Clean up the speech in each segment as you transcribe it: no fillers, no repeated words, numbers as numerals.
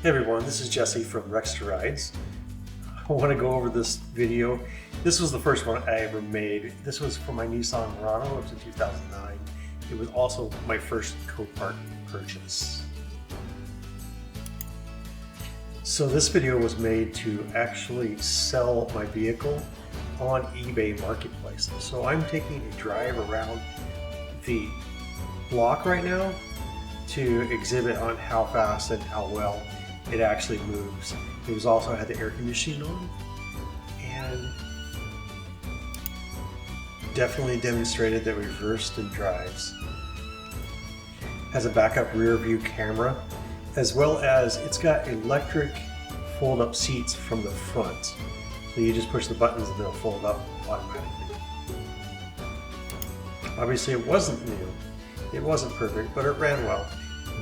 Hey everyone, this is Jesse from Rexter Rides. I want to go over this video. This was the first one I ever made. This was for my Nissan Murano. It was in 2009. It was also my first Copart purchase. So this video was made to actually sell my vehicle on eBay Marketplace. So I'm taking a drive around the block right now to exhibit on how fast and how well it actually moves. It was also had the air conditioning on and definitely demonstrated that reversed and drives. Has a backup rear view camera, as well as it's got electric fold up seats from the front. So you just push the buttons and they'll fold up automatically. Obviously it wasn't new, it wasn't perfect, but it ran well.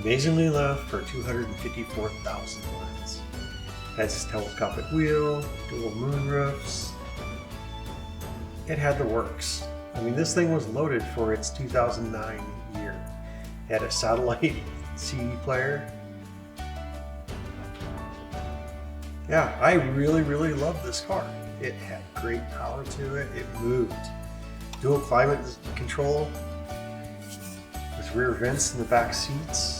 Amazingly enough for 254,000 miles. Has telescopic wheel, dual moonroofs. It had the works. I mean, this thing was loaded for its 2009 year. It had a satellite CD player. Yeah, I really loved this car. It had great power to it. It moved. Dual climate control with rear vents in the back seats.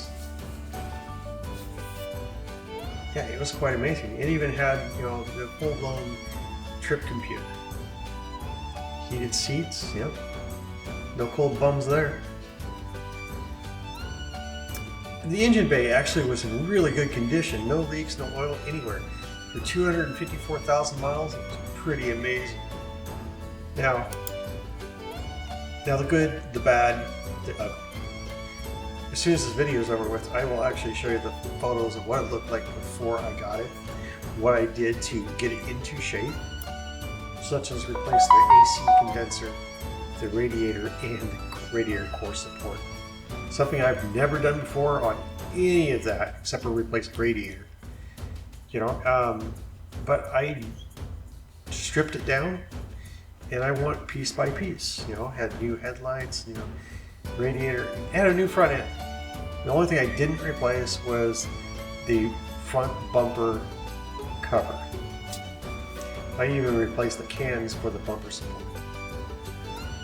Yeah, it was quite amazing. It even had, the full-blown trip computer. Heated seats, yep. No cold bums there. The engine bay actually was in really good condition. No leaks, no oil anywhere. For 254,000 miles, it was pretty amazing. Now the good, the bad, the ugly. As soon as this video is over with, I will actually show you the photos of what it looked like before I got it, what I did to get it into shape, such as replace the AC condenser, the radiator, and the radiator core support. Something I've never done before on any of that, except for replace the radiator. But I stripped it down, and I went piece by piece. Had new headlights, radiator, and a new front end. The only thing I didn't replace was the front bumper cover. I even replaced the cans for the bumper support.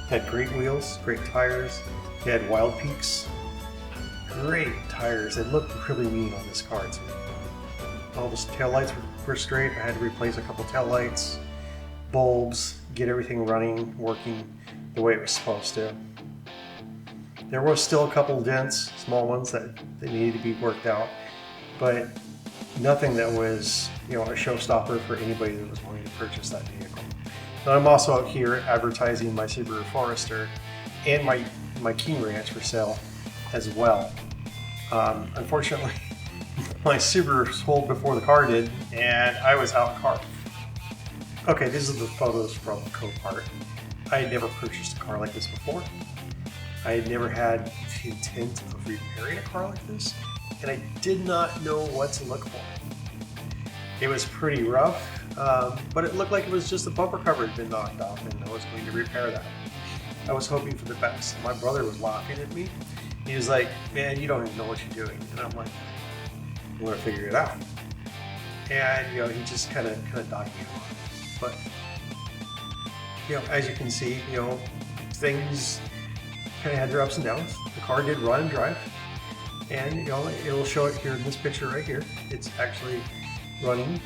Had great wheels, great tires. It had Wild Peaks. Great tires. They looked really mean on this car too. All the taillights were straight. I had to replace a couple taillights, bulbs, get everything running, working the way it was supposed to. There was still a couple dents, small ones that needed to be worked out, but nothing that was, a showstopper for anybody that was wanting to purchase that vehicle. But I'm also out here advertising my Subaru Forester and my King Ranch for sale as well. Unfortunately, my Subaru sold before the car did, and I was out of car. Okay, these are the photos from Copart. I had never purchased a car like this before. I had never had the intent of repairing a car like this, and I did not know what to look for. It was pretty rough, but it looked like it was just the bumper cover had been knocked off, and I was going to repair that. I was hoping for the best. My brother was laughing at me. He was like, "Man, you don't even know what you're doing." And I'm like, "I'm going to figure it out." And he just kind of dogged me on. But as you can see, things kind of had their ups and downs. The car did run and drive, and it'll show it here in this picture right here. It's actually running.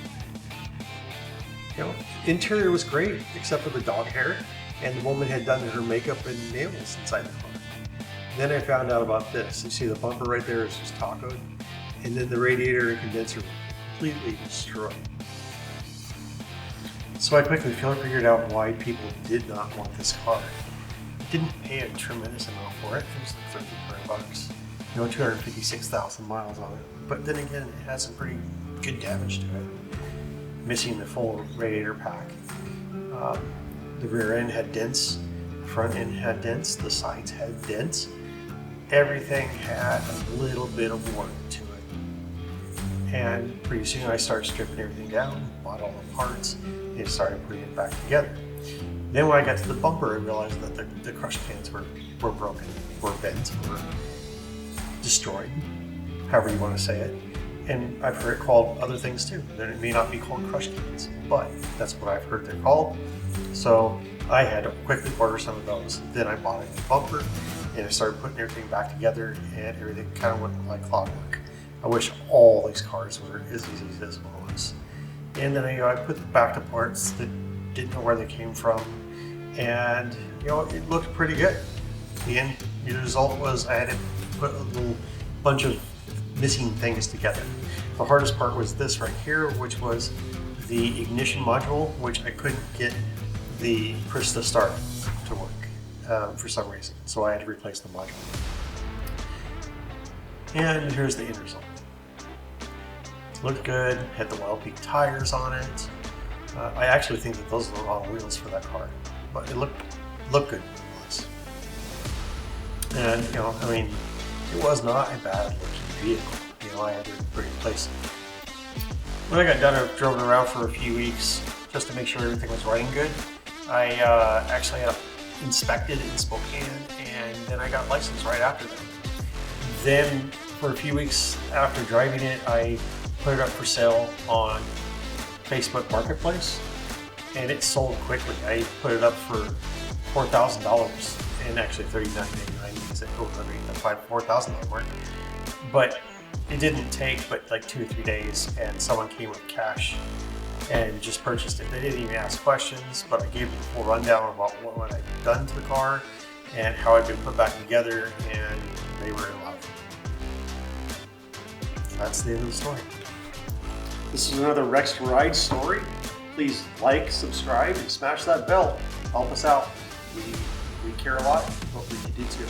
Interior was great except for the dog hair, and the woman had done her makeup and nails inside the car. Then I found out about this. You see the bumper right there is just tacoed, and then the radiator and condenser were completely destroyed. So I quickly figured out why people did not want this car. Didn't pay a tremendous amount for it. It was like $1,300. 256,000 miles on it. But then again, it has some pretty good damage to it. Missing the full radiator pack. The rear end had dents. The front end had dents. The sides had dents. Everything had a little bit of work to it. And pretty soon I started stripping everything down, bought all the parts, and started putting it back together. Then when I got to the bumper, I realized that the crush pins were broken, were bent, were destroyed, however you want to say it. And I've heard it called other things too. Then it may not be called crush cans, but that's what I've heard they're called. So I had to quickly order some of those. Then I bought a new bumper and I started putting everything back together, and everything kind of went like clockwork. I wish all these cars were as easy as this one was. And then I put back the parts that didn't know where they came from, and it looked pretty good. The end result was I had to put a little bunch of missing things together. The hardest part was this right here, which was the ignition module, which I couldn't get the push to start to work for some reason, so I had to replace the module. And here's the end result. Looked good, had the Wild Peak tires on it. I actually think that those are the wrong wheels for that car, but it looked good nonetheless. And I mean, it was not a bad looking vehicle. I had to replace it. When I got done, I drove it around for a few weeks just to make sure everything was running good. I actually had it inspected in Spokane, and then I got licensed right after that. Then for a few weeks after driving it, I put it up for sale on Facebook Marketplace, and it sold quickly. I put it up for $4,000, and actually $39.99 because it overrated the $4,000 mark. But it didn't take but like 2 or 3 days, and someone came with cash and just purchased it. They didn't even ask questions, but I gave them the full rundown about what I'd done to the car and how I'd been put back together, and they were in love. That's the end of the story. This is another Rex Ride story. Please like, subscribe, and smash that bell. Help us out. We care a lot, but we do too.